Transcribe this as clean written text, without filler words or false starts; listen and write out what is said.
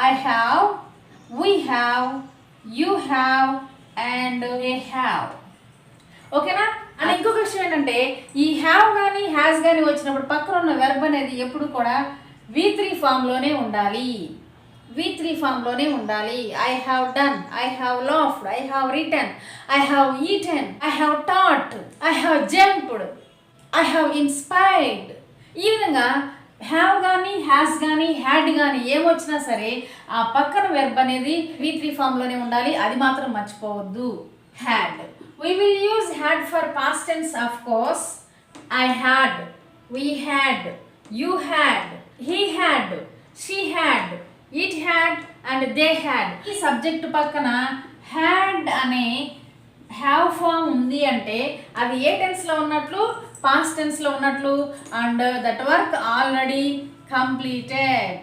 I have, we have, you have and they have. ఓకేనా? And ఇంకొక విషయం ఏంటంటే ఈ హ్యావ్ కానీ హ్యాస్ కానీ వచ్చినప్పుడు పక్కన ఉన్న వెర్బ్ అనేది ఎప్పుడు కూడా V3 ఫామ్లోనే ఉండాలి. V3 ఫామ్లోనే ఉండాలి. I have done, I have laughed, I have written, I have eaten, I have taught, I have jumped, I have inspired. ఈ విధంగా హ్యావ్ కానీ హ్యాస్ కానీ హ్యాడ్ కానీ ఏమొచ్చినా సరే ఆ పక్కన వెర్బ్ అనేది V3 ఫామ్లోనే ఉండాలి. అది మాత్రం మర్చిపోవద్దు. Had, we will use had for past tense of course. I had, we had, you had, he had, she had, it had and they had. ఈ సబ్జెక్ట్ పక్కన had అనే హ్యావ్ ఫామ్ ఉంది అంటే అది ఏ టెన్స్లో ఉన్నట్లు? పాస్ట్ టెన్స్లో ఉన్నట్లు. And that work already completed.